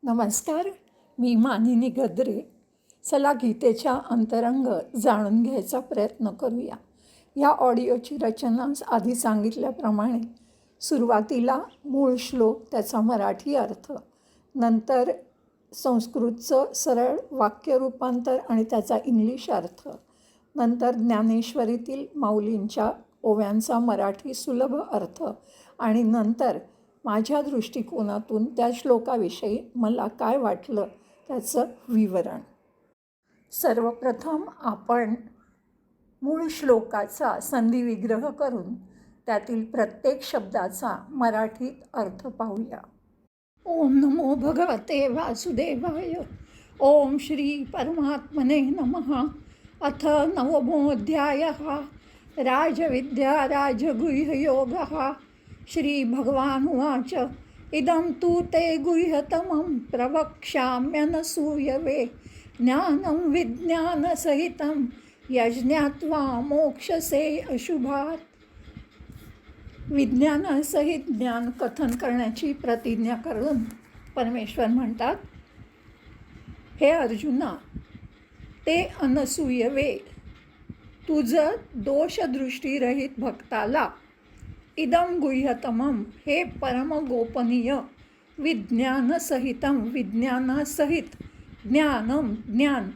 नमस्कार. मी मानिनी गद्रे. चला गीतेच्या अंतरंग जाणून घ्यायचा प्रयत्न करूया. या ऑडिओची रचना आधी सांगितल्याप्रमाणे सुरुवातीला मूळ श्लोक, त्याचा मराठी अर्थ, नंतर संस्कृतचं सरळ वाक्य रूपांतर आणि त्याचा इंग्लिश अर्थ, नंतर ज्ञानेश्वरीतील माऊलींच्या ओव्यांचा मराठी सुलभ अर्थ आणि नंतर माझ्या दृष्टिकोनातून त्या श्लोकाविषयी मला काय वाटलं त्याचं विवरण. सर्वप्रथम आपण मूळ श्लोकाचा संधिविग्रह करून त्यातील प्रत्येक शब्दाचा मराठीत अर्थ पाहूया. ओम नमो भगवते वासुदेवाय. ओम श्री परमात्मने नमः. अथ नवमोऽध्यायः. राजविद्या राजगुह्ययोगः. श्री भगवान उवाच. इदं तु ते गुह्यतमं प्रवक्ष्याम्यनसूयवे. ज्ञानं विज्ञानसहितं यज्ञात्वा मोक्षसे अशुभात्. विज्ञानासहित ज्ञान कथन करण्याची प्रतिज्ञा करून परमेश्वर म्हणतात, हे अर्जुना, ते अनसूयवे, तुझं दोषदृष्टीरहित भक्ताला, इदं गुह्यतमं, हे परमगोपनीय, विज्ञानसहितं, विज्ञानासहित, ज्ञानं, ज्ञान,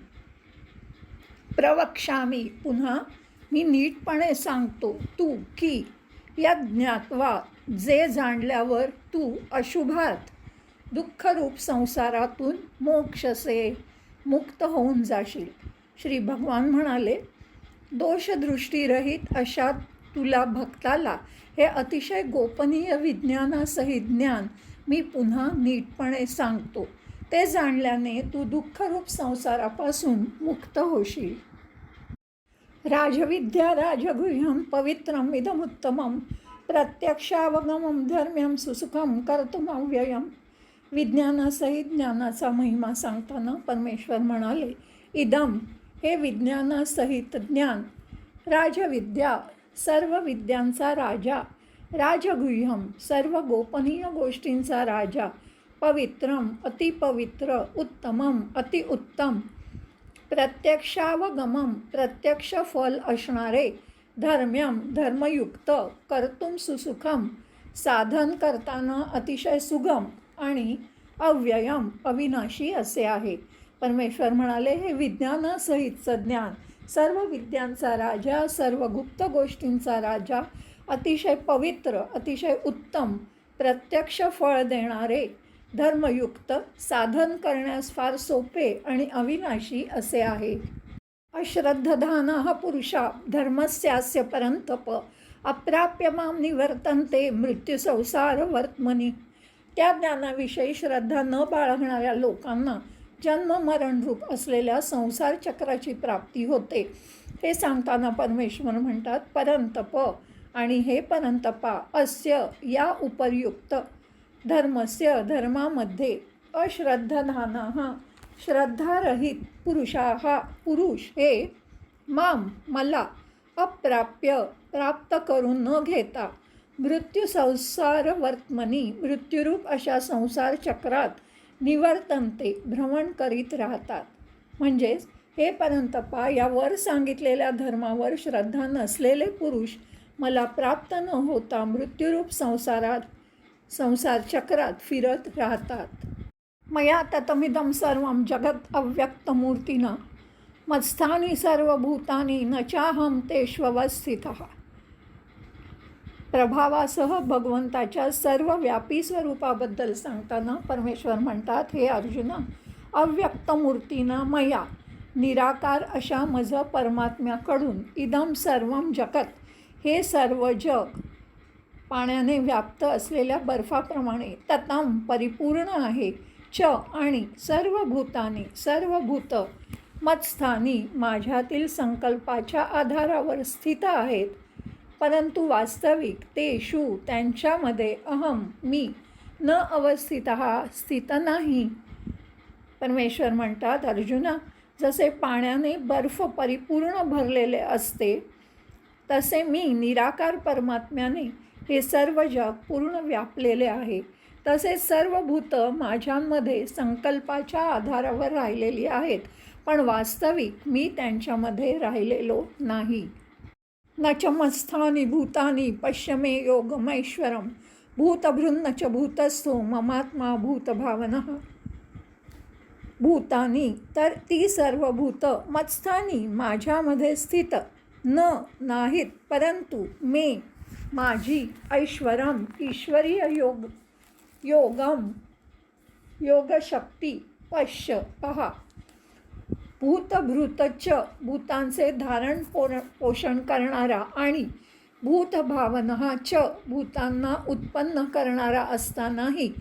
प्रवक्ष्यामि, पुन्हा मी नीटपणे सांगतो, तू की यज्ञात्वा, जे जाणल्यावर तू अशुभात, दुःखरूप संसारातून मोक्षसे, मुक्त होऊन जाशील. श्री भगवान म्हणाले, दोषदृष्टीरहित अशा तुला भक्ताला हे अतिशय गोपनीय विज्ञानासहित ज्ञान मी पुन्हा नीटपणे सांगतो. ते जाणल्याने तू दुःखरूप संसारापासून मुक्त होशील. राजविद्या राजगुह्यं पवित्रं इदमुत्तमं प्रत्यक्षावगमं धर्म्यं सुसुखं कर्तुमव्ययं. विज्ञानासहित ज्ञानाचा महिमा सांगताना परमेश्वर म्हणाले, इदम, हे विज्ञानासहित ज्ञान, राजविद्या, सर्व विद्यांचा राजा, राजगुह्यम, सर्व गोपनीय गोष्टींचा राजा, पवित्रम, अतिपवित्र, उत्तमम, अतिउत्तम, प्रत्यक्षावगमम, प्रत्यक्ष फल असणारे, धर्म्यम, धर्मयुक्त, कर्तुम सुसुखम, साधन करताना अतिशय सुगम, आणि अव्ययम, अविनाशी असे आहे. परमेश्वर म्हणाले, हे विज्ञानासहितचं ज्ञान, सर्व विद्यांचा राजा, सर्व गुप्त गोष्टींचा राजा, अतिशय पवित्र, अतिशय उत्तम, प्रत्यक्ष फळ देणारे, धर्मयुक्त, साधन करण्यास फार सोपे आणि अविनाशी असे आहे. अश्रद्धधानः पुरुषा धर्मस्यास्य परंतप अप्राप्य मां निवर्तन्ते मृत्युसंसार वर्त्मनी. त्या ज्ञानाविषयी श्रद्धा न बाळगणाऱ्या लोकांना जन्म मरणरूप असलेल्या संसार चक्राची प्राप्ती होते. हे सांगताना परमेश्वर म्हणतात, परंतप, आणि हे परंतपा, अस्य, या उपर्युक्त, धर्मस्य, धर्मामध्ये, अश्रद्धधानाः, श्रद्धारहित, पुरुषाः, पुरुष, हे, माम, मला, अप्राप्य, प्राप्त करून न घेता, मृत्यू संसार वर्त्मनी, मृत्यूरूप अशा संसार चक्रात, निवर्तन्ते, भ्रमण करीत राहतात. म्हणजेच हे परंतपा, यावर सांगितलेल्या धर्मावर श्रद्धा नसलेले पुरुष मला प्राप्त न होता मृत्यूरूप संसार चक्रात फिरत राहतात. मया ततमिदं सर्वं जगत् अव्यक्तमूर्तिना मत्स्थानी सर्वभूतानि न चाहं तेष्वस्थितः. प्रभावासह भगवंताच्या सर्व व्यापी स्वरूपाबद्दल सांगताना परमेश्वर म्हणतात, हे अर्जुना, अव्यक्त मूर्तीना मया, निराकार अशा मज परमात्म्याकडून, इदम सर्वं जगत, हे सर्व जग, पाण्याने व्याप्त असलेल्या बर्फाप्रमाणे, ततम, परिपूर्ण आहे, च, आणि, सर्व भूतानी, सर्व भूत, मत्स्थानी, माझ्यातील संकल्पाच्या आधारावर स्थित आहेत, परंतु वास्तविक तेषु, त्यांच्यामध्ये, अहम, मी, न अवस्थितः, स्थित नाही. परमेश्वर म्हणतात, अर्जुना, जसे पाण्याने बर्फ परिपूर्ण भरलेले असते, तसे मी निराकार परमात्म्याने हे सर्व जग पूर्ण व्यापलेले आहे. तसेच सर्व भूतं माझ्यांमध्ये संकल्पाच्या आधारावर राहिलेली आहेत, पण वास्तविक मी त्यांच्यामध्ये राहिलेलो नाही. न च मत्स्थानि भूतानि पश्य मे योगमैश्वरम भूतभृन्न च भूतस्थो ममात्मा भूतभावनः. भूतानी तर ती सर्व भूतं मत्स्थानी माझ्यामध्ये स्थित नाहीत, परंतु मे माझी ऐश्वरम ईश्वरीय योगशक्ती पश्य पहा. भूतभृतच भूतांचे धारण पोषण करणारा आणि भूतभावनः च भूतांना उत्पन्न करणारा असतानाही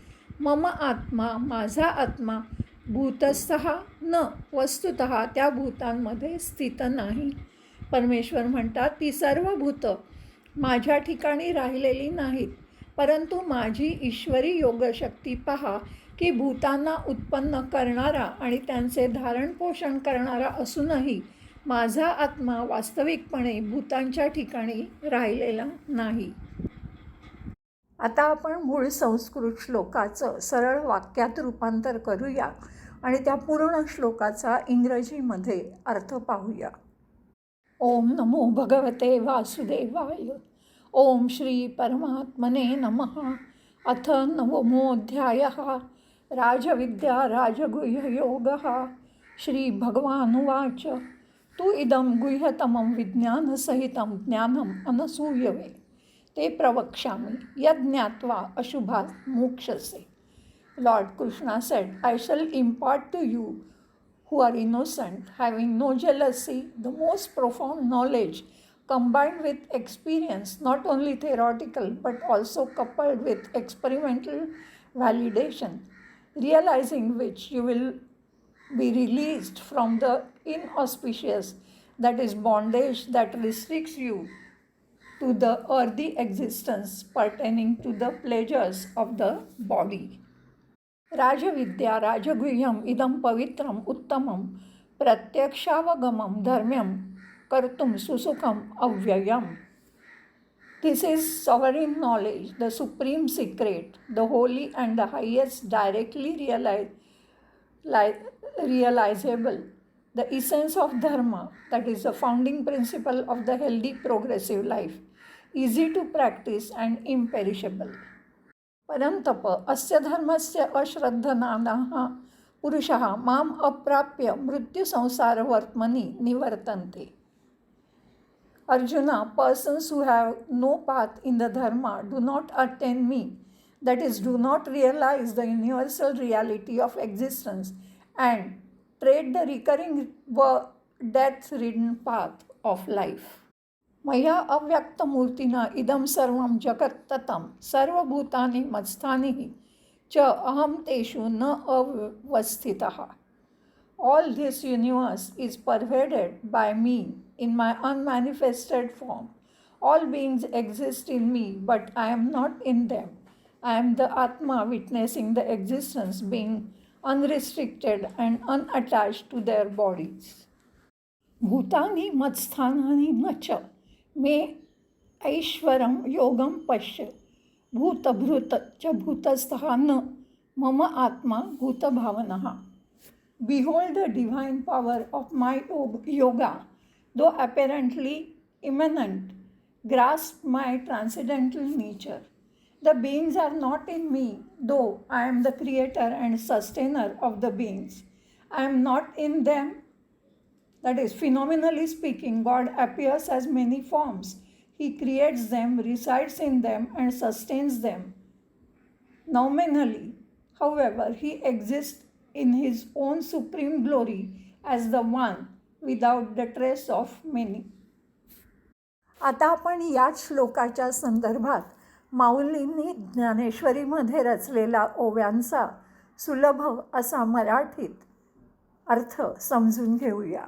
मम आत्मा माझा आत्मा भूतस्थः न वस्तुतः त्या भूतांमध्ये स्थित नाही. परमेश्वर म्हणतात, ती सर्व भूतं माझ्या ठिकाणी राहिलेली नाहीत, परंतु माझी ईश्वरी योगशक्ती पहा की भूतांना उत्पन्न करणारा आणि त्यांचे धारण पोषण करणारा असूनही माझा आत्मा वास्तविकपणे भूतांच्या ठिकाणी राहिलेला नाही. आता आपण मूळ संस्कृत श्लोकाचं सरळ वाक्यात रूपांतर करूया आणि त्या पूर्ण श्लोकाचा इंग्रजीमध्ये अर्थ पाहूया. ओम नमो भगवते वासुदेवाय. ओम श्री परमात्मने नमः. अथ नवमोऽध्यायः. राजविद्या राजगुह्ययोगः. श्रीभगवानुवाच तु इदं गुह्यतमं विज्ञानसहितं ज्ञानम् अनसूयवे ते प्रवक्ष्यामि यज्ञात्वा अशुभात् मोक्ष्यसे. Lord Krishna said, I shall impart to you who are innocent, having no jealousy, the most profound knowledge combined with experience, not only theoretical but also coupled with experimental validation, realizing which you will be released from the inauspicious, that is bondage that restricts you to the earthly existence pertaining to the pleasures of the body. राजविद्या राजगुह्यम इदं पवित्रम उत्तमं प्रत्यक्षावगमं धर्म्यं कर्तुं सुसुखम अव्ययम. This is sovereign knowledge, the supreme secret, the holy and the highest, directly realizable, the essence of dharma, that is the founding principle of the healthy progressive life, easy to practice and imperishable. परंतप अस्य धर्मस्य अश्रद्धनाः पुरुषः ma'am अप्राप्य मृत्युसंसारवर्त्मनि निवर्तन्ते. Arjuna, persons who have no path in the dharma do not attain me, that is, do not realize the universal reality of existence and tread the recurring death-ridden path of life. मया अव्यक्तमूर्तिना इदं सर्वं जगत्ततं सर्वभूतानि मत्स्थानि च अहं तेषु न अवस्थितः. All this universe is pervaded by me in my unmanifested form. All beings exist in me, but I am not in them. I am the Atma witnessing the existence, being unrestricted and unattached to their bodies. Bhutani matsthani nacha मे ऐश्वरम योगम पश्य भूतभृत च भूतस्थः न मम आत्मा भूतभावनः. Behold the divine power of my yoga, though apparently immanent, grasp my transcendental nature. The beings are not in me, though I am the creator and sustainer of the beings. I am not in them. That is, phenomenally speaking, God appears as many forms. He creates them, resides in them, and sustains them. Nominally, however, He exists in His own supreme glory as the one without the trace of many. आता आपण याच श्लोकाच्या संदर्भात माऊलींनी ज्ञानेश्वरीमध्ये रचलेला ओव्यांचा सुलभ असा मराठीत अर्थ समजून घेऊया.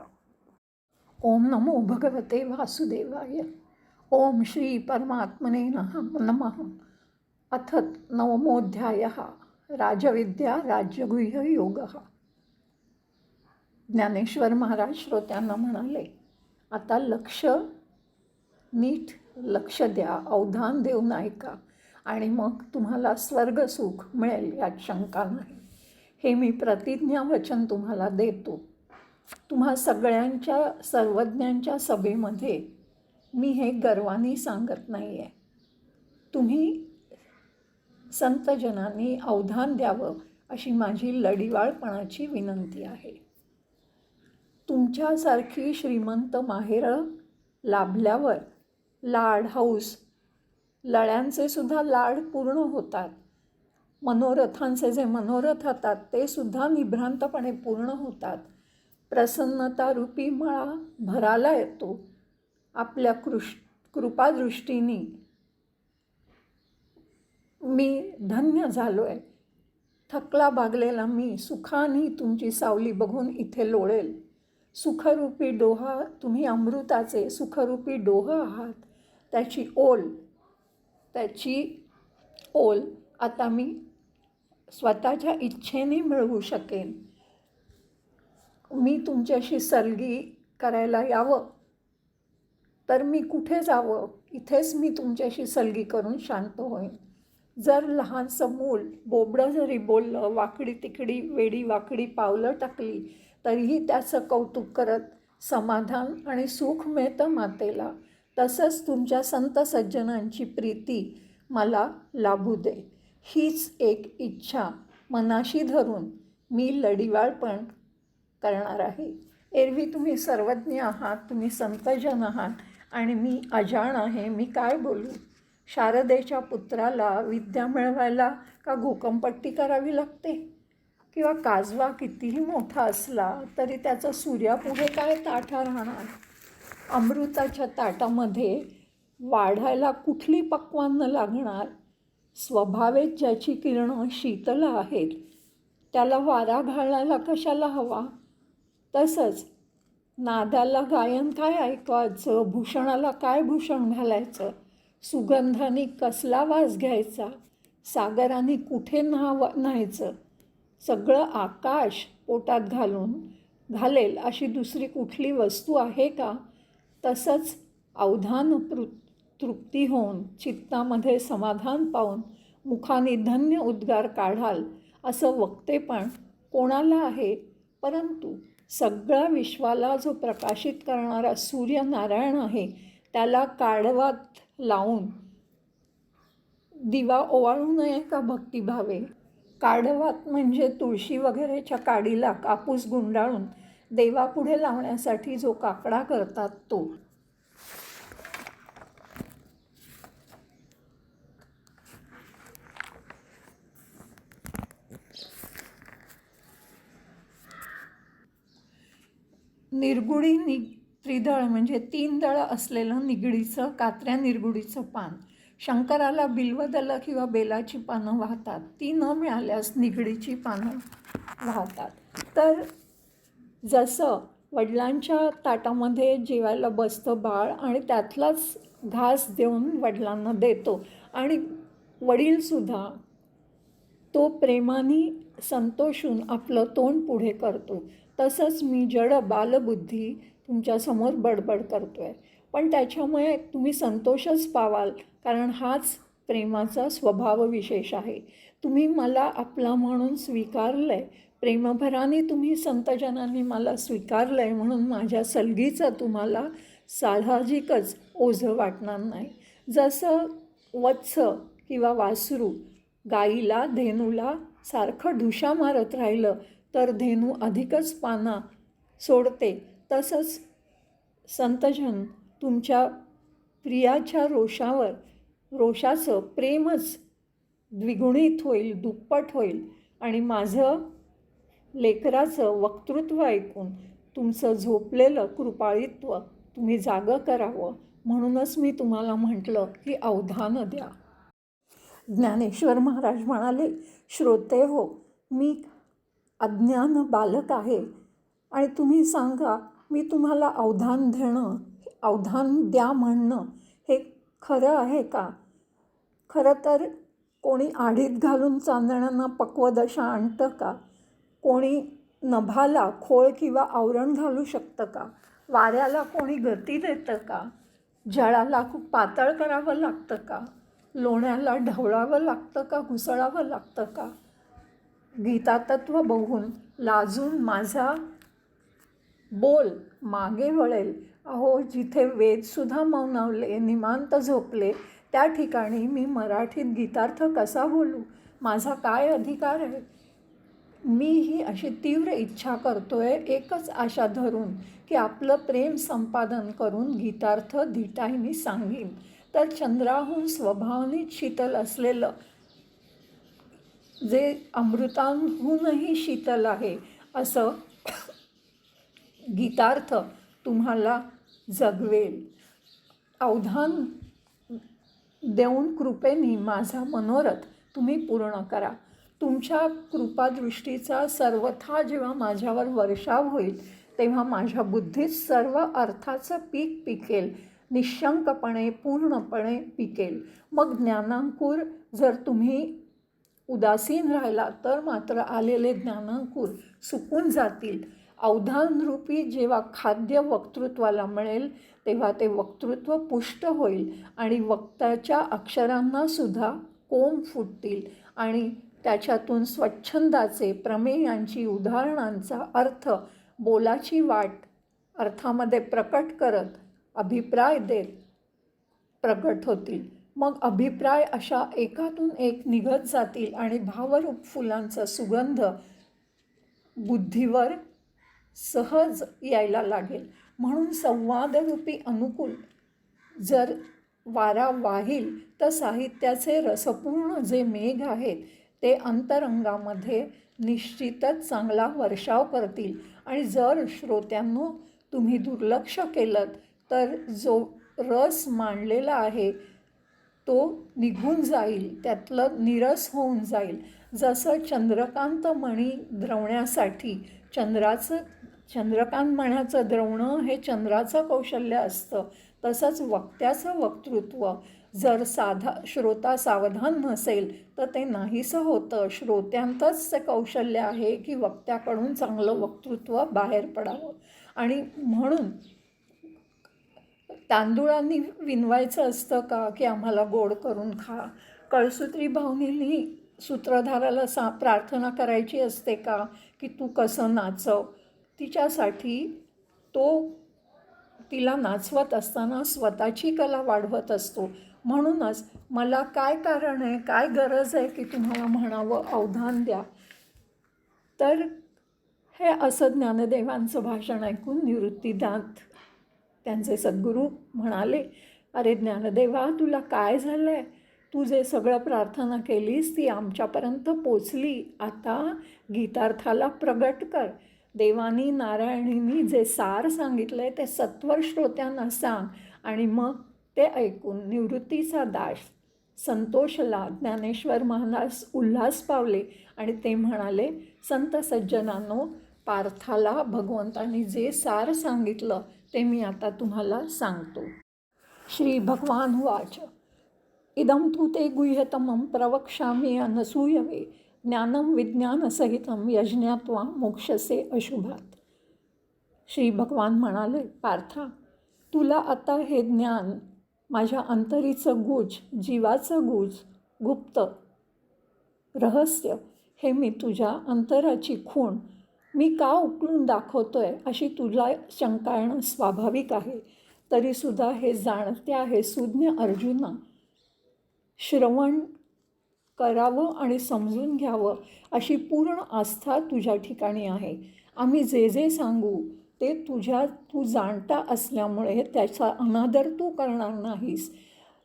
ओम नमो भगवते वासुदेवाय. ओम श्री परमात्मने नमः. अथ नवमोऽध्यायः. राजविद्या राजगुह्य योगः. ज्ञानेश्वर महाराज श्रोत्यांना म्हणाले, आता नीट लक्ष द्या, अवधान देऊ नका आणि मग तुम्हाला स्वर्गसुख मिळेल यात शंका नाही. हे मी प्रतिज्ञावचन तुम्हाला देतो. तुम्हा सगळ्यांच्या सर्वज्ञांच्या सभेमध्ये मी हे गर्वाने सांगत नाही आहे. तुम्ही संतजनांनी अवधान द्यावं अशी माझी लढिवाळपणाची विनंती आहे. तुमच्यासारखी श्रीमंत माहेरं लाभल्यावर लाड हौस लळ्यांचे सुद्धा लाड पूर्ण होतात. मनोरथांचे जे मनोरथ होतात ते सुद्धा निभ्रांतपणे पूर्ण होतात. प्रसन्नतारूपी मळा भराला येतो. आपल्या कृपादृष्टीने मी धन्य झालो आहे. थकला भागलेला मी सुखाने तुमची सावली बघून इथे लोळेल. सुखरूपी डोहा तुम्ही अमृताचे सुखरूपी डोह आहात. त्याची ओल आता मी स्वतःच्या इच्छेने मिळवू शकेन. मी तुमच्याशी सलगी करायला यावं तर मी कुठे जावं? इथेच मी तुमच्याशी सलगी करून शांत होईन. जर लहानसं मूल बोबडं जरी बोललं, वाकडी तिकडी वेडी वाकडी पावलं टाकली, तरीही त्याचं कौतुक करत समाधान आणि सुख मिळतं मातेला. तसंच तुमच्या संत सज्जनांची प्रीती मला लाभू दे. हीच एक इच्छा मनाशी धरून मी लढिवाळपण करणार आहे. एरवी तुम्ही सर्वज्ञ आहात, तुम्ही संतजन आहात आणि मी अजाण आहे. मी काय बोलू? शारदेच्या पुत्राला विद्या मिळवायला का घोकंपट्टी करावी लागते? किंवा काजवा कितीही मोठा असला तरी त्याचा सूर्यापुढे काय ताठा राहणार? अमृताच्या ताटामध्ये वाढायला कुठली पक्वान्न लागणार? स्वभावेच ज्याची किरणं शीतल आहेत त्याला वारा घालायला कशाला हवा? तसंच नादाला गायन काय ऐकवायचं, भूषणाला काय भूषण घालायचं, सुगंधाने कसला वास घ्यायचा, सागराने कुठे न्हायचं, सगळं आकाश पोटात घालेल अशी दुसरी कुठली वस्तू आहे का? तसंच अवधान तृप्ती होऊन चित्तामध्ये समाधान पाहून मुखाने धन्य उद्गार काढाल असं वक्तेपण कोणाला आहे? परंतु सगळ्या विश्वाला जो प्रकाशित करणारा सूर्यनारायण आहे त्याला काढवात लावून दिवा ओवाळू नये का भक्तिभावे? काढवात म्हणजे तुळशी वगैरेच्या काडीला कापूस गुंडाळून देवापुढे लावण्यासाठी जो काकडा करतात तो. निर्गुडी त्रिदळ म्हणजे 3 दळं असलेलं निगडीचं कात्र्या निर्गुडीचं पान. शंकराला बिल्वदल किंवा बेलाची पानं वाहतात. ती न मिळाल्यास निगडीची पानं वाहतात. तर जसं वडिलांच्या ताटामध्ये जेवायला बसतं बाळ आणि त्यातलाच घास देऊन वडिलांना देतो आणि वडीलसुद्धा तो प्रेमाने संतोषून आपलं तोंड पुढे करतो, तसंच मी जड बालबुद्धी तुमच्यासमोर बडबड करतो आहे. पण त्याच्यामुळे तुम्ही संतोषच पावाल, कारण हाच प्रेमाचा स्वभाव विशेष आहे. तुम्ही मला आपला म्हणून स्वीकारलं आहे, प्रेमभराने तुम्ही संतजनांनी मला स्वीकारलं आहे, म्हणून माझ्या सलगीचं तुम्हाला साहजिकच ओझं वाटणार नाही. जसं वत्स किंवा वासरू गाईला धेनूला सारखं ढुशा मारत राहिलं तर धेनू अधिकच पाना सोडते, तसंच संतजन तुमच्या प्रियाच्या रोषाचं प्रेमच द्विगुणित होईल, दुप्पट होईल आणि माझं लेकराचं वक्तृत्व ऐकून तुमचं झोपलेलं कृपाळित्व तुम्ही जागं करावं, म्हणूनच मी तुम्हाला म्हटलं की अवधान द्या. ज्ञानेश्वर महाराज म्हणाले, श्रोते हो, मी अज्ञान बालक आहे आणि तुम्ही सांगा मी तुम्हाला अवधान द्या म्हणणं हे खरं आहे का? खरं तर कोणी आढीत घालून चांदण्यांना पक्वदशा आणतं का? कोणी नभाला खोळ किंवा आवरण घालू शकतं का? वाऱ्याला कोणी गती देतं का? जळाला खूप पातळ करावं लागतं का? लोण्याला ढवळावं लागतं का घुसळावं लागतं का? गीतातत्व बघून लाजून माझा बोल मागे वळेल. अहो, जिथे वेदसुद्धा मौनावले, निवांत झोपले, त्या ठिकाणी मी मराठीत गीतार्थ कसा बोलू? माझा काय अधिकार आहे? मी ही अशी तीव्र इच्छा करतोय, एकच आशा धरून की आपलं प्रेम संपादन करून गीतार्थ धिटाईने सांगीन. तर चंद्राहून स्वभावाने शीतल असलेलं, जे अमृताहूनही शीतल आहे, असं गीतार्थ तुम्हाला जगवेल. अवधान देऊन कृपेने माझा मनोरथ तुम्ही पूर्ण करा. तुमच्या कृपादृष्टीचा सर्वथा जेव्हा माझ्यावर वर्षाव होईल, तेव्हा माझ्या बुद्धीत सर्व अर्थाचं पीक पिकेल, निशंकपणे पूर्णपणे पिकेल. मग ज्ञानांकुर जर तुम्ही उदासीन राहिला तर मात्र आलेले ज्ञानांकुर सुकून जातील. अवधानरूपी जेव्हा खाद्य वक्तृत्वाला मिळेल, तेव्हा ते वक्तृत्व पुष्ट होईल आणि वक्त्याच्या अक्षरांनासुद्धा कोंब फुटतील आणि त्याच्यातून स्वच्छंदाचे, प्रमेयांची, उदाहरणांचा अर्थ बोलाची वाट अर्थामध्ये प्रकट करत अभिप्राय देत प्रकट होतील. मग अभिप्राय अशा एकातून एक निघत जातील आणि भावरूप फुलांचा सुगंध बुद्धीवर सहज यायला लागेल. म्हणून संवादरूपी अनुकूल जर वारा वाहील तर साहित्याचे रसपूर्ण जे मेघ आहेत ते अंतरंगामध्ये निश्चितच चांगला वर्षाव करतील. आणि जर श्रोत्यांनो तुम्ही दुर्लक्ष केलं तर जो रस मांडलेला आहे तो निघून जाईल, त्यातलं निरस होऊन जाईल. जसं चंद्रकांत मणी द्रवण्यासाठी चंद्रकांत मण्याचं द्रवणं हे चंद्राचं कौशल्य असतं, तसंच वक्त्याचं वक्तृत्व जर श्रोता सावधान नसेल तर ते नाहीसं होतं. श्रोत्यांतच ते कौशल्य आहे की वक्त्याकडून चांगलं वक्तृत्व बाहेर पडावं. आणि म्हणून तांदूळांनी विनवायचं असतं का की आम्हाला गोड करून खा? कळसूत्री भावनींनी सूत्रधाराला प्रार्थना करायची असते का की तू कसं नाचव? तिच्यासाठी तो तिला नाचवत असताना स्वतःची कला वाढवत असतो. म्हणूनच मला काय कारण आहे, काय गरज आहे की तुम्हाला म्हणावं अवधान द्या? तर हे असं ज्ञानदेवांचं भाषण ऐकून निवृत्तीनाथ त्यांचे सद्गुरू म्हणाले, अरे ज्ञानदेवा, तुला काय झालं आहे? तू जे सगळं प्रार्थना केलीस ती आमच्यापर्यंत पोचली. आता गीतार्थाला प्रगट कर. देवानी नारायणींनी जे सार सांगितलं आहे ते सत्वर श्रोत्यांना सांग. आणि मग ते ऐकून निवृत्तीचा दास संतोषला. ज्ञानेश्वर महाराज उल्हास पावले आणि ते म्हणाले, संत सज्जनांनो, पार्थाला भगवंतांनी जे सार सांगितलं ते मी आता तुम्हाला सांगतो. श्री भगवान वाच, इदं तु ते गुह्यतमं प्रवक्ष्यामि अनसूयवे, ज्ञानं विज्ञानसहितं यज्ञात्वा मोक्षसे अशुभात. श्री भगवान म्हणाले, पार्था, तुला आता हे ज्ञान, माझ्या अंतरीचं गुज, जीवाचं गुज, गुप्त रहस्य, हे मी तुझ्या अंतराची खूण मी का उकळून दाखवतोय अशी तुला शंका येणं स्वाभाविक आहे. तरीसुद्धा हे जाणते आहे सुज्ञ अर्जुना, श्रवण करावं आणि समजून घ्यावं अशी पूर्ण आस्था तुझ्या ठिकाणी आहे. आम्ही जे जे सांगू ते तू जाणता असल्यामुळे त्याचा अनादर तू करणार नाहीस.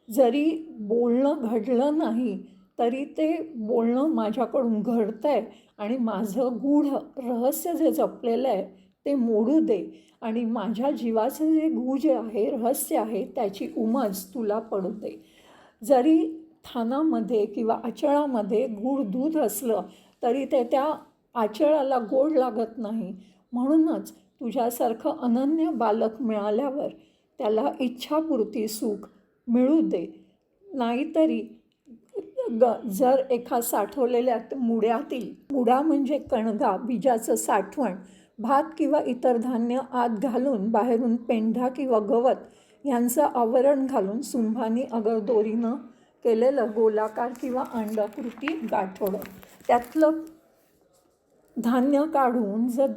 जरी बोलणं घडलं नाही तरी ते बोलणं माझ्याकडून घडतं आहे आणि माझं गूढ रहस्य जे जपलेलं आहे ते मोडू दे आणि माझ्या जीवाचं जे गुज आहे, रहस्य आहे, त्याची उमज तुला पडू दे. जरी थानामध्ये किंवा आचळामध्ये गूढ दूध असलं तरी ते त्या आचळाला गोड लागत नाही. म्हणूनच तुझ्यासारखं अनन्य बालक मिळाल्यावर त्याला इच्छापूर्ती सुख मिळू दे. नाहीतरी जर एका साठवलेल्या मुडा म्हणजे कणगा, बीजाचं साठवण, भात किंवा इतर धान्य आत घालून बाहेरून पेंढा किंवा गवत यांचं आवरण घालून सुंभानी अगर दोरीनं केलेलं गोलाकार किंवा अंडाकृती गाठोडं, त्यातलं धान्य काढून जर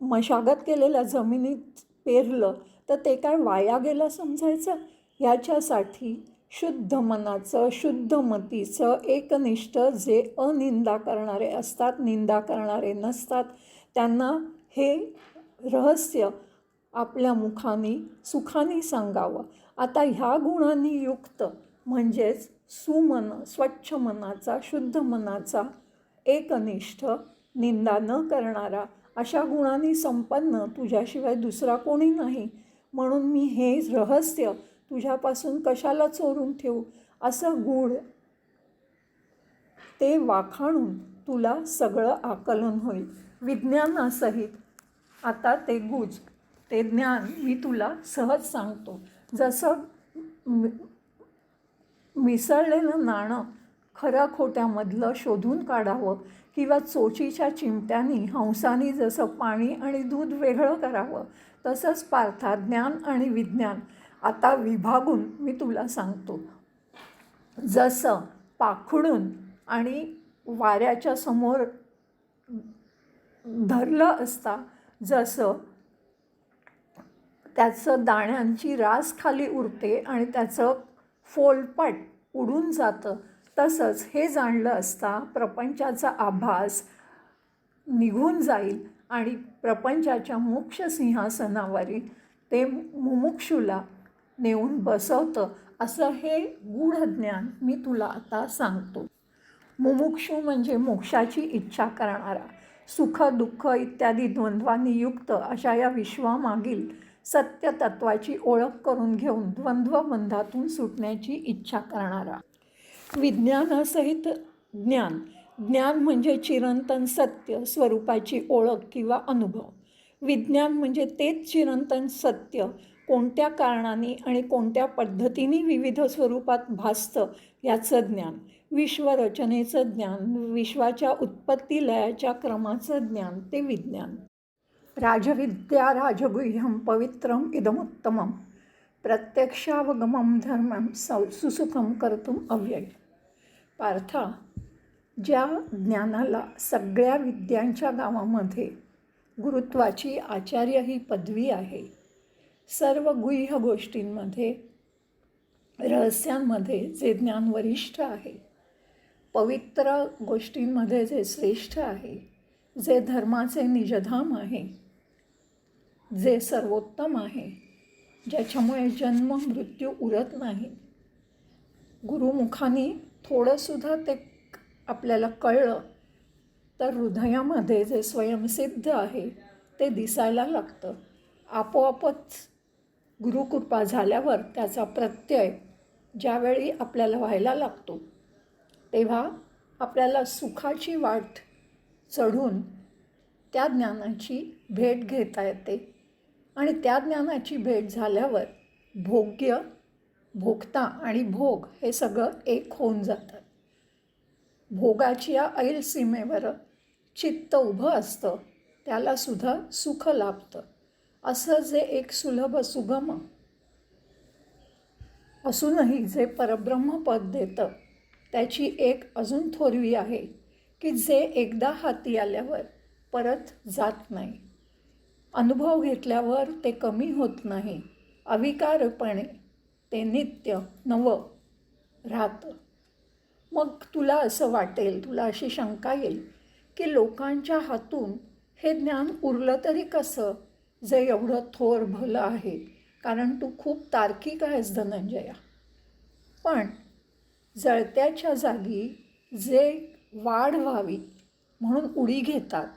मशागत केलेल्या जमिनीत पेरलं तर ते काय वाया गेलं समजायचं? ह्याच्यासाठी शुद्ध मनाचं, शुद्ध मतीचं, एकनिष्ठ जे अनिंदा करणारे असतात, निंदा करणारे नसतात, त्यांना हे रहस्य आपल्या मुखाने सुखाने सांगावं. आता ह्या गुणांनी युक्त म्हणजेच सुमन, स्वच्छ मनाचा, शुद्ध मनाचा, एकनिष्ठ, निंदा न करणारा, अशा गुणांनी संपन्न तुझ्याशिवाय दुसरा कोणी नाही. म्हणून मी हे रहस्य तुझ्यापासून कशाला चोरून ठेवू? असं गूढ ते वाखाणून तुला सगळं आकलन होईल विज्ञानासहित. आता ते गुज, ते ज्ञान मी तुला सहज सांगतो. जसं मिसळलेलं नाणं खऱ्या खोट्यामधलं शोधून काढावं किंवा चोचीच्या चिमट्यानी हंसानी जसं पाणी आणि दूध वेगळं करावं, तसंच पार्था ज्ञान आणि विज्ञान आता विभागून मी तुला सांगतो. जसं पाखडून आणि वाऱ्याच्या समोर धरलं असता जसं त्याचं दाण्यांची रास खाली उरते आणि त्याचं फोलपट उडून जातं, तसंच हे जाणलं असता प्रपंचाचा आभास निघून जाईल आणि प्रपंचाच्या मोक्ष सिंहासनावरील ते मुमुक्षूला नेऊन बसवतं. असं हे गूढ ज्ञान मी तुला आता सांगतो. मुमुक्षू म्हणजे मोक्षाची इच्छा करणारा, सुख दुःख इत्यादी द्वंद्वांनी युक्त अशा या विश्वामागील सत्य तत्वाची ओळख करून घेऊन द्वंद्वबंधातून सुटण्याची इच्छा करणारा. विज्ञानासहित ज्ञान, ज्ञान म्हणजे चिरंतन सत्य स्वरूपाची ओळख किंवा अनुभव. विज्ञान म्हणजे तेच चिरंतन सत्य कोणत्या कारणाने आणि कोणत्या पद्धतीने विविध स्वरूपात भासतं याचं ज्ञान. विश्वरचनेचं ज्ञान, विश्वाच्या उत्पत्ती लयाच्या क्रमाचं ज्ञान ते विज्ञान. राजविद्या राजगुह्यं पवित्रम इदमुत्तमं प्रत्यक्षावगमं धर्मं सुसुखं कर्तुम अव्यय. पार्था, ज्या ज्ञानाला सगळ्या विद्यांच्या गावामध्ये गुरुत्वाची आचार्य ही पदवी आहे, सर्व गुह्य गोष्टींमध्ये, रहस्यांमध्ये जे ज्ञान वरिष्ठ आहे, पवित्र गोष्टींमध्ये जे श्रेष्ठ आहे, जे धर्माचे निजधाम आहे, जे सर्वोत्तम आहे, ज्याच्यामुळे जन्म मृत्यू उरत नाही, गुरुमुखाने थोडंसुद्धा ते आपल्याला कळलं तर हृदयामध्ये जे स्वयंसिद्ध आहे ते दिसायला लागतं. आपोआपच गुरुकृपा झाल्यावर त्याचा प्रत्यय ज्यावेळी आपल्याला व्हायला लागतो तेव्हा आपल्याला सुखाची वाट चढून त्या ज्ञानाची भेट घेता येते आणि त्या ज्ञानाची भेट झाल्यावर भोग्य, भोगता आणि भोग हे सगळं एक होऊन जातं. भोगाची या ऐल सीमेवर चित्त उभं असतं त्यालासुद्धा सुख लाभतं. असं जे एक सुलभ सुगम असूनही जे परब्रह्मपद देतं त्याची एक अजून थोरवी आहे की जे एकदा हाती आल्यावर परत जात नाही. अनुभव घेतल्यावर ते कमी होत नाही, अविकारपणे ते नित्य नवं राहतं. मग तुला असं वाटेल, तुला अशी शंका येईल की लोकांच्या हातून हे ज्ञान उरलं तरी कसं जे एवढं थोर भलं आहे, कारण तू खूप तार्किक आहेस धनंजया. पण जळत्याच्या जागी जे वाढ व्हावी म्हणून उडी घेतात,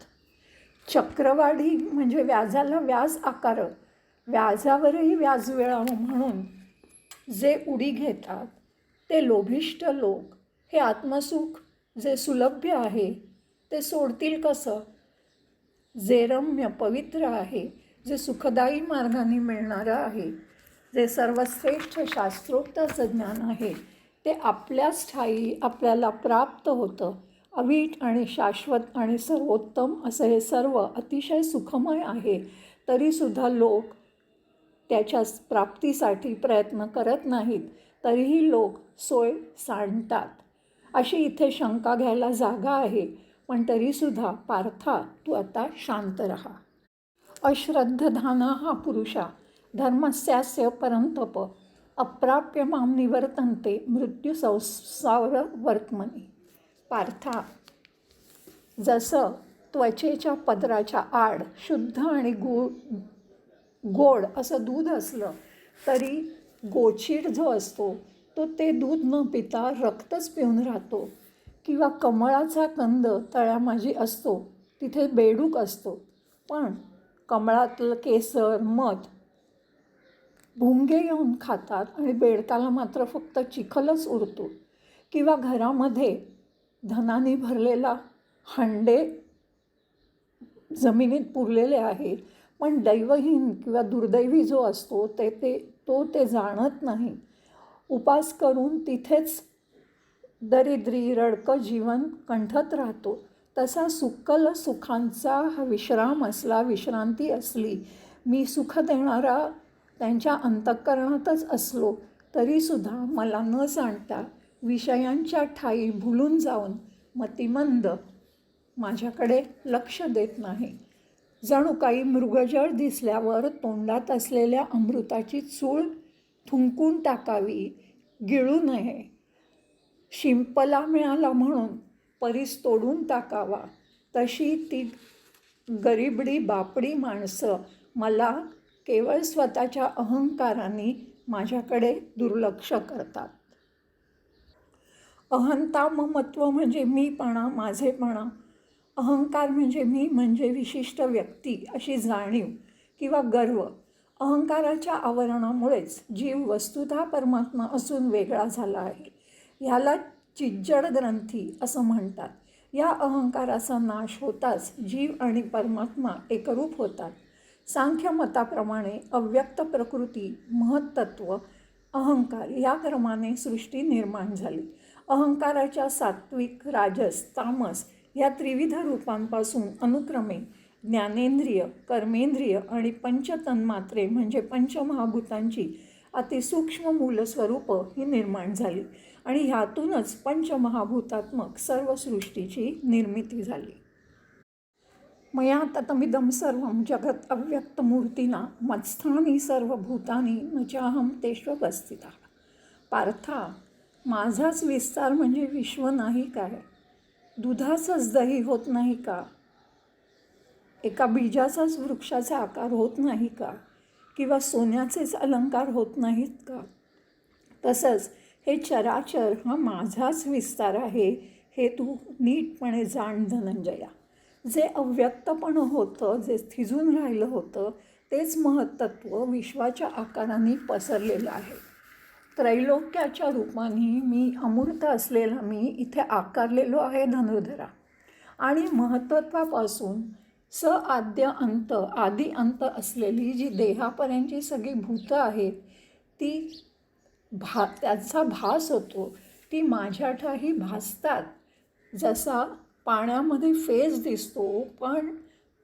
चक्रवाढी म्हणजे व्याजाला व्याज आकार, व्याजावरही व्याज मिळावं म्हणून जे उडी घेतात ते लोभिष्ठ लोक हे आत्मसुख जे सुलभ्य आहे ते सोडतील कसं? जे रम्य पवित्र आहे, जे सुखदायी मार्गाने मिळणारं आहे, जे सर्वश्रेष्ठ शास्त्रोक्ताचं ज्ञान आहे ते आपल्याच ठायी आपल्याला प्राप्त होतं. अवीट आणि शाश्वत आणि सर्वोत्तम असं हे सर्व अतिशय सुखमय आहे, तरीसुद्धा लोक त्याच्या प्राप्तीसाठी प्रयत्न करत नाहीत. तरीही लोक सोय सांडतात. अशी इथे शंका घ्यायला जागा आहे. पण तरीसुद्धा पार्था, तू आता शांत रहा. अश्रद्धधाना हा पुरुषा धर्मस्यास्य परंतप अप्राप्य माम निवर्तन्ते मृत्यू संसार वर्तमनी. पार्था, जसं त्वचेच्या पदराच्या आड शुद्ध आणि गोड असं दूध असलं तरी गोचीड जो असतो तो ते दूध न पिता रक्तच पिऊन राहतो, किंवा कमळाचा कंद तळ्यामाजी असतो तिथे बेडूक असतो, पण कमळातलं केसर मध भुंगे येऊन खातात आणि बेडकाला मात्र फक्त चिखलच उरतो. किंवा घरामध्ये धनाने भरलेला हंडे जमिनीत पुरलेले आहेत, पण दैवहीन किंवा दुर्दैवी जो असतो ते जाणत नाही. उपास करून तिथेच दरिद्री रडकं जीवन कंठत राहतो. तसा सुक्कल सुखांचा विश्राम असला, विश्रांती असली, मी सुख देणारा त्यांच्या अंतःकरणातच असलो तरीसुद्धा मला न जाणता विषयांच्या ठायी भुलून जाऊन मतिमंद माझ्याकडे लक्ष देत नाही. जणू काही मृगजळ दिसल्यावर तोंडात असलेल्या अमृताची चूळ थुंकून टाकावी, गिळू नये. शिंपला मिळाला म्हणून परीस तोडून टाकावा, तशी ती गरीबडी बापडी माणसं मला केवळ स्वतःच्या अहंकाराने माझ्याकडे दुर्लक्ष करतात. अहंता ममत्व म्हणजे मीपणा, माझेपणा. अहंकार म्हणजे मी म्हणजे विशिष्ट व्यक्ती अशी जाणीव किंवा गर्व. अहंकाराच्या आवरणामुळेच जीव वस्तुतः परमात्मा असून वेगळा झाला आहे. ह्याला चिज्जड ग्रंथी असं म्हणतात. या अहंकाराचा नाश होताच जीव आणि परमात्मा एकरूप होतात. सांख्य मताप्रमाणे अव्यक्त प्रकृती, महत्तत्व, अहंकार या क्रमाने सृष्टी निर्माण झाली. अहंकाराच्या सात्विक, राजस, तामस या त्रिविध रूपांपासून अनुक्रमे ज्ञानेंद्रिय, कर्मेंद्रिय आणि पंचतन्मात्रे म्हणजे पंचमहाभूतांची अतिसूक्ष्म मूलस्वरूपं ही निर्माण झाली आणि ह्यातूनच पंचमहाभूतात्मक सर्व सृष्टीची निर्मिती झाली. मया ततमिदं सर्वं जगत् अव्यक्तमूर्तिना मत्स्थानी सर्वभूतानी न चाहं तेष्वस्थितः. पार्था, माझाच विस्तार म्हणजे विश्व नाही काय? दुधाचंच दही होत नाही का? एका बीजाचाच वृक्षाचा आकार होत नाही का? किंवा सोन्याचेच अलंकार होत नाहीत का? तसंच हे चराचर हा माझाच विस्तार आहे, हे तू नीटपणे जाण धनंजया. जे अव्यक्तपणं होतं, जे थिजून राहिलं होतं, तेच महत्त्व विश्वाच्या आकाराने पसरलेलं आहे. त्रैलोक्याच्या रूपाने मी अमूर्त असलेला मी इथे आकारलेलो आहे धनुर्धरा. आणि महत्त्वापासून आद्य अंत, आदी अंत असलेली जी देहापर्यंतची सगळी भूतं आहेत ती त्याचा भास होतो, ती माझ्याठाही भासतात. जसा पाण्यामध्ये फेस दिसतो, पण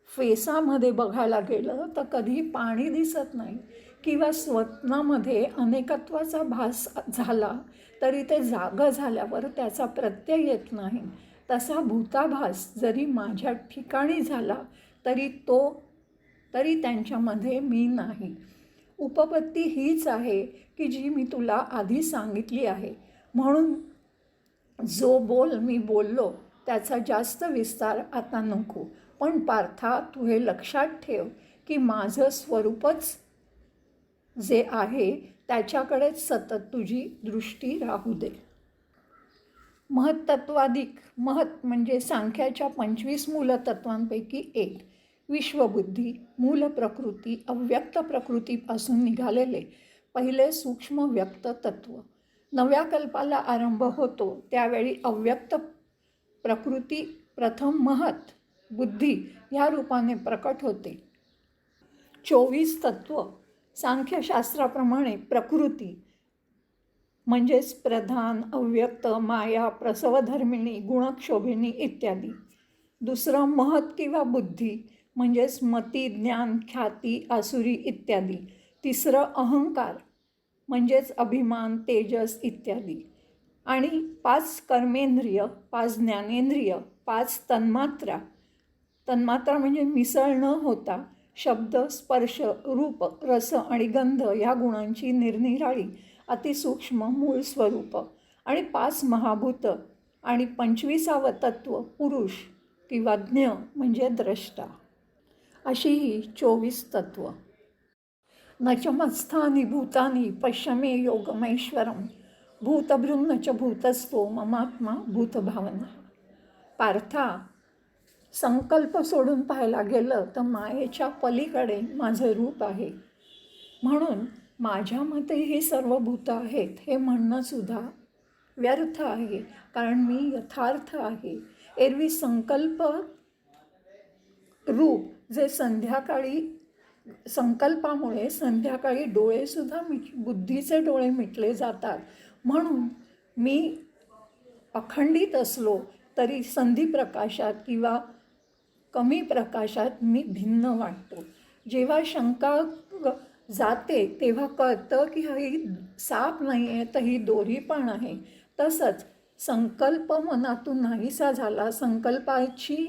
फेसामध्ये बघायला गेलं तर कधी पाणी दिसत नाही, किंवा स्वप्नामध्ये अनेकत्वाचा भास झाला तरी ते जागं झाल्यावर त्याचा प्रत्यय येत नाही. तसा भूताभास जरी माझ्या ठिकाणी झाला तरी त्यांच्यामध्ये मी नाही. उपपत्ती हीच आहे की जी मी तुला आधी सांगितली आहे. म्हणून जो बोल मी बोललो त्याचा जास्त विस्तार आता नको. पण पार्था, तू हे लक्षात ठेव की माझं स्वरूपच जे आहे त्याच्याकडेच सतत तुझी दृष्टी राहू दे. महत्त्वाधिक, महत् म्हणजे सांख्याच्या 25 मूलतत्वांपैकी एक, विश्वबुद्धी, मूल प्रकृती, अव्यक्त प्रकृतीपासून निघालेले पहिले सूक्ष्म व्यक्त तत्व. नव्या कल्पाला आरंभ होतो त्यावेळी अव्यक्त प्रकृती प्रथम महत् बुद्धी ह्या रूपाने प्रकट होते. 24 तत्व सांख्यशास्त्राप्रमाणे प्रकृती म्हणजेच प्रधान, अव्यक्त, माया, प्रसवधर्मिणी, गुणक्षोभिणी इत्यादी. दुसरं महत् किंवा बुद्धी म्हणजेच मती, ज्ञान, ख्याती, आसुरी इत्यादी. तिसरं अहंकार म्हणजेच अभिमान, तेजस इत्यादी. आणि 5 कर्मेंद्रिय, 5 ज्ञानेंद्रिय, 5 तन्मात्रा. तन्मात्रा म्हणजे मिसळ न होता शब्द, स्पर्श, रूप, रस आणि गंध या गुणांची निरनिराळी अतिसूक्ष्म मूळ स्वरूप. आणि 5 महाभूत आणि 25वे तत्व पुरुष किंवा ज्ञ म्हणजे द्रष्टा. अशी ही 24 तत्व. न च मत्स्थानि भूतानि पश्य मे योगमैश्वरम भूतभृन्न च भूतस्थो ममात्मा भूतभावना. पार्था, संकल्प सोडून पाहायला गेलं तर मायेच्या पलीकडे माझं रूप आहे. म्हणून माझ्या मते ही सर्व भूतं आहेत हे म्हणणंसुद्धा व्यर्थ आहे, कारण मी यथार्थ आहे. एरवी संकल्प रूप जे संकल्पामुळे संध्याकाळी डोळेसुद्धा बुद्धीचे डोळे मिटले जातात. म्हणून मी अखंडित असलो तरी संधी प्रकाशात किंवा कमी प्रकाशात मी भिन्न वाटतो. जेव्हा शंका जाते तेव्हा कळतं की ही साप नाही आहे तर ही दोरी पण आहे. तसंच संकल्प मनातून नाहीसा झाला, संकल्पाची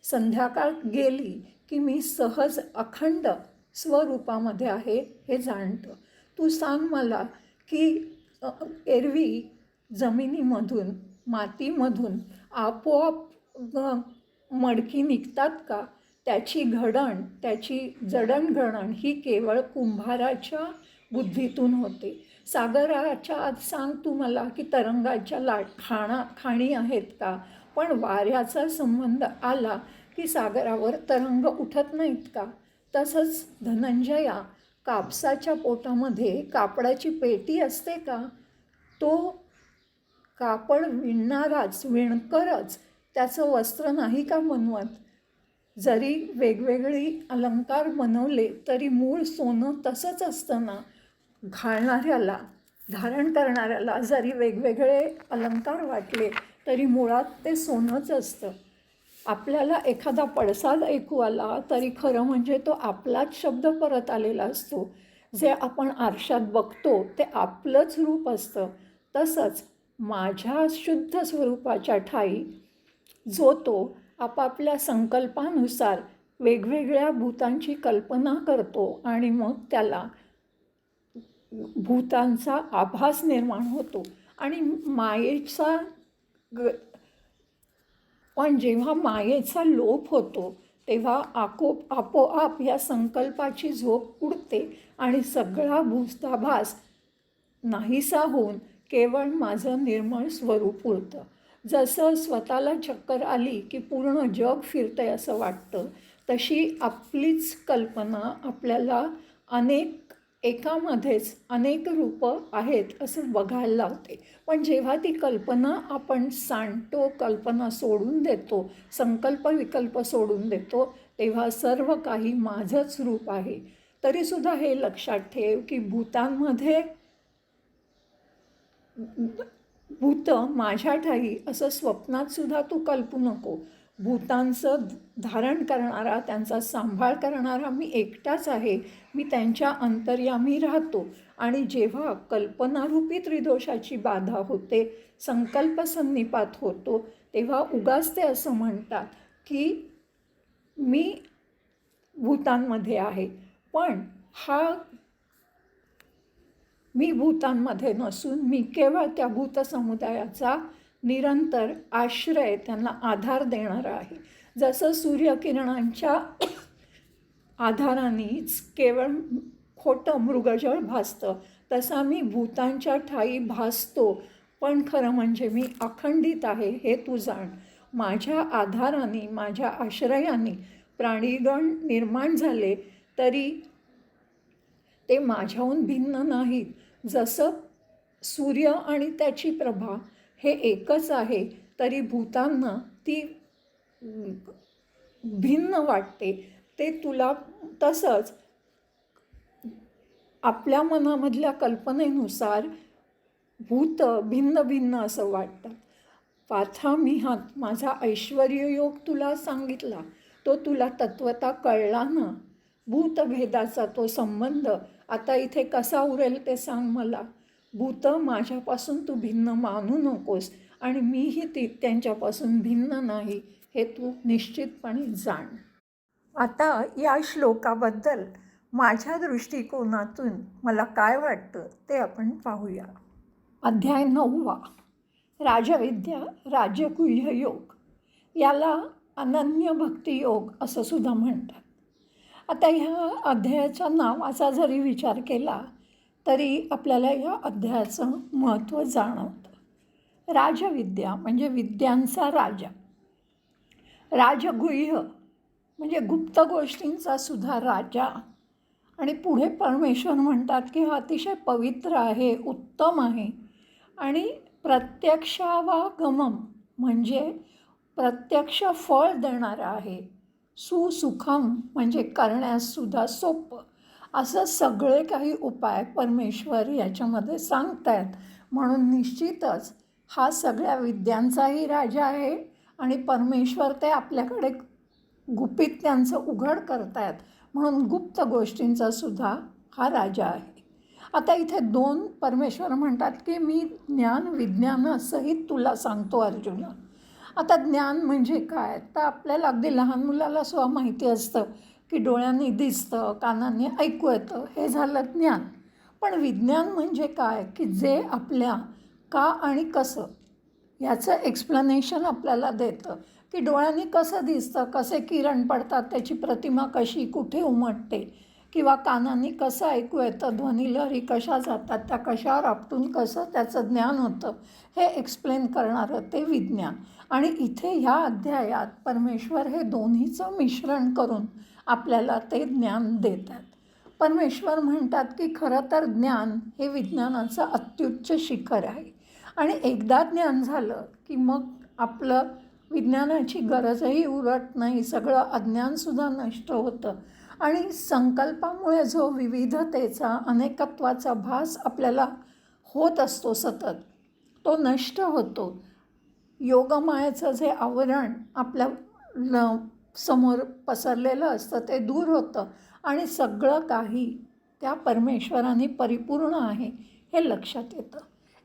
संध्याकाळ गेली की मी सहज अखंड स्वरूपामध्ये आहे हे जाणतं. तू सांग मला की एरवी जमिनीमधून, मातीमधून आपोआप मडकी निघतात का? त्याची घडण, त्याची जडणघडण ही केवळ कुंभाराच्या बुद्धीतून होते. सागराच्या आत सांग तू मला की तरंगाच्या खाणी आहेत का? पण वाऱ्याचा संबंध आला की सागरावर तरंग उठत नाहीत का? तसंच धनंजया, कापसाच्या पोटामध्ये कापडाची पेटी असते का? तो कापड विणणाराच, विणकरच त्याचं वस्त्र नाही का बनवत? जरी वेगवेगळी अलंकार बनवले तरी मूळ सोनं तसंच असतं ना. घालणाऱ्याला, धारण करणाऱ्याला जरी वेगवेगळे अलंकार वाटले तरी मुळात ते सोनंच असतं. आपल्याला एखादा पडसाद ऐकू आला तरी खरं म्हणजे तो आपलाच शब्द परत आलेला असतो. जे आपण आरशात बघतो ते आपलंच रूप असतं. तसंच माझ्या शुद्ध स्वरूपाच्या ठाई जो तो आपापल्या संकल्पानुसार वेगवेगळ्या भूतांची कल्पना करतो आणि मग त्याला भूतांचा आभास निर्माण होतो. आणि मायेचा पण जेव्हा मायेचा लोप होतो तेव्हा आपोआप या संकल्पाची झोप उडते आणि सगळा भूताभास नाहीसा होऊन केवळ माझं निर्मळ स्वरूप उरतं. जसं स्वतःला चक्कर आली की पूर्ण जग फिरतंय असं वाटतं, तशी आपलीच कल्पना आपल्याला एकामध्येच अनेक रूपं आहेत असं बघायला लावते. पण जेव्हा ती कल्पना आपण सांडतो, कल्पना सोडून देतो, संकल्प विकल्प सोडून देतो, तेव्हा सर्व काही माझंच रूप आहे. तरीसुद्धा हे लक्षात ठेव की भूतांमध्ये भूतं माझ्या ठाई असं स्वप्नातसुद्धा तू कल्पू नको. भूतांचं धारण करणारा, त्यांचा सांभाळ करणारा मी एकटाच आहे. मी त्यांच्या अंतर्यामी राहतो. आणि जेव्हा कल्पनारूपी त्रिदोषाची बाधा होते, संकल्प संनिपात होतो, तेव्हा उगाच ते असं म्हणतात की मी भूतांमध्ये आहे. पण मी भूतांमध्ये नसून मी केवळ त्या भूतसमुदायाचा निरंतर आश्रय, त्यांना आधार देणारा आहे. जसं सूर्यकिरणांच्या आधारानेच केवळ खोटं मृगजळ भासतं, तसा मी भूतांच्या ठाई भासतो. पण खरं म्हणजे मी अखंडित आहे हे तू जाण. माझ्या आधाराने, माझ्या आश्रयाने प्राणीगण निर्माण झाले तरी ते माझ्याहून भिन्न नाहीत. जसं सूर्य आणि त्याची प्रभा हे एकच आहे तरी भूतांना ती भिन्न वाटते. ते तुला तसंच आपल्या मनामधल्या कल्पनेनुसार भूत भिन्न भिन्न असं वाटतात. पाथा मी माझा ऐश्वर्ययोग तुला सांगितला, तो तुला तत्वता कळला ना? भूतभेदाचा तो संबंध आता इथे कसा उरेल ते सांग मला. भूत माझ्यापासून तू भिन्न मानू नकोस आणि मीही त्यांच्यापासून भिन्न नाही हे तू निश्चितपणे जाण. आता या श्लोकाबद्दल माझ्या दृष्टिकोनातून मला काय वाटतं ते आपण पाहूया. अध्याय 9. राजविद्या राजगुह्य योग. याला अनन्य भक्ती योग असं सुद्धा म्हणतात. आता ह्या अध्यायाच्या नावाचा जरी विचार केला तरी आपल्याला या अध्यायाचं महत्त्व जाणवतं. राजविद्या म्हणजे विद्यांचा राजा. राजगुह्य म्हणजे गुप्त गोष्टींचा सुद्धा राजा. आणि पुढे परमेश्वर म्हणतात की हा अतिशय पवित्र आहे, उत्तम आहे. आणि प्रत्यक्षावागमम म्हणजे प्रत्यक्ष फळ देणारा आहे. सुसुखम म्हणजे करण्याससुद्धा सोपं. असं सगळे काही उपाय परमेश्वर याच्यामध्ये सांगत आहेत. म्हणून निश्चितच हा सगळ्या विद्यांचाही राजा आहे आणि परमेश्वर ते आपल्याकडे गुपित त्यांचं उघड करतायत म्हणून गुप्त गोष्टींचा सुद्धा हा राजा आहे. आता इथे 2 परमेश्वर म्हणतात की मी ज्ञान विज्ञानासहित तुला सांगतो अर्जुना. आता ज्ञान म्हणजे काय तर आपल्याला अगदी लहान मुलाला सुद्धा माहिती असतं की डोळ्यांनी दिसतं, कानांनी ऐकू येतं, हे झालं ज्ञान. पण विज्ञान म्हणजे काय की जे आपल्या का आणि कसं याचं एक्सप्लेनेशन आपल्याला देतं की डोळ्यांनी कसं दिसतं, कसे किरण पडतात, त्याची प्रतिमा कशी कुठे उमटते, किंवा कानांनी कसं ऐकू येतं, ध्वनिलहरी कशा जातात, त्या कशावर आपटून कसं त्याचं ज्ञान होतं, हे एक्सप्लेन करणारं ते विज्ञान. आणि इथे ह्या अध्यायात परमेश्वर हे दोन्हीचं मिश्रण करून आपल्याला ते ज्ञान देतात. परमेश्वर म्हणतात की खरं तर ज्ञान हे विज्ञानाचं अत्युच्च शिखर आहे आणि एकदा ज्ञान झालं की मग आपलं विज्ञानाची गरजही उरत नाही. सगळं अज्ञानसुद्धा नष्ट होतं आणि संकल्पामुळे जो विविधतेचा अनेकत्वाचा भास आपल्याला होत असतो सतत, तो नष्ट होतो. योगमायेचं जे आवरण आपल्या समोर पसरलेलं असतं ते दूर होतं आणि सगळं काही त्या परमेश्वराने परिपूर्ण आहे हे लक्षात येतं.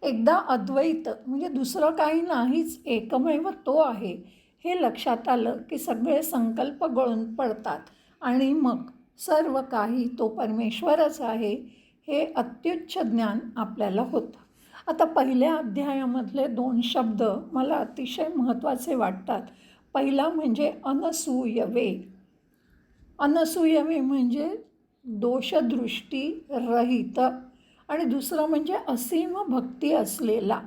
एकदा अद्वैत म्हणजे दुसरं काही नाहीच, एकमेव तो आहे हे लक्षात आलं की सगळे संकल्प गळून पडतात आणि मग सर्व काही तो परमेश्वरच आहे हे अत्युच्च ज्ञान आपल्याला होतं. आता पहिल्या अध्यायामधले 2 शब्द मला अतिशय महत्त्वाचे वाटतात. पहिला म्हणजे अनसूयवे. अनसूयवे म्हणजे दोषदृष्टी रहित आणि दुसरं म्हणजे असीम भक्ती असलेला.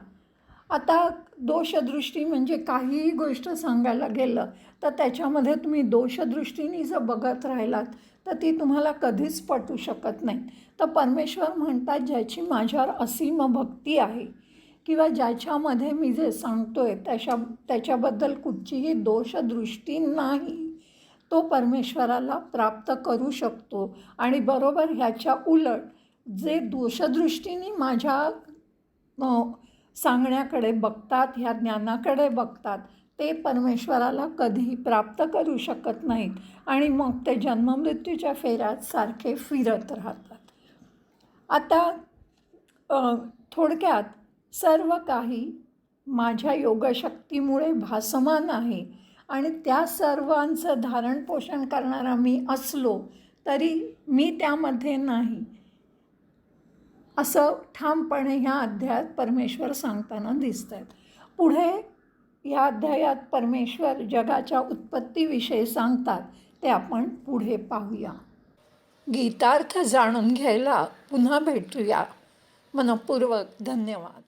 आता दोषदृष्टी म्हणजे काहीही गोष्ट सांगायला गेलं तर त्याच्यामध्ये तुम्ही दोषदृष्टीने जर बघत राहिलात तर ती तुम्हाला कधीच पटू शकत नाही. तर परमेश्वर म्हणतात ज्याची माझ्यावर असीम भक्ती आहे किंवा ज्याच्यामध्ये मी जे सांगतोय त्याच्याबद्दल कुठचीही दोषदृष्टी नाही, तो परमेश्वराला प्राप्त करू शकतो. आणि बरोबर ह्याच्या उलट जे दोषदृष्टीने माझ्या सांगण्याकडे बघतात, ह्या ज्ञानाकडे बघतात, ते परमेश्वराला कधीही प्राप्त करू शकत नाहीत आणि मग ते जन्ममृत्यूच्या फेऱ्यात सारखे फिरत राहतात. आता थोडक्यात सर्व काही माझ्या योगशक्तीमुळे भासमान आहे आणि त्या सर्वांचं धारणपोषण करणारा मी असलो तरी मी त्यामध्ये नाही, असं ठामपणे ह्या अध्यायात परमेश्वर सांगताना दिसत आहेत. पुढे या अध्यायात परमेश्वर जगाच्या उत्पत्तीविषयी सांगतात, ते आपण पुढे पाहूया. गीतार्थ जाणून घ्यायला पुन्हा भेटूया. मनःपूर्वक धन्यवाद.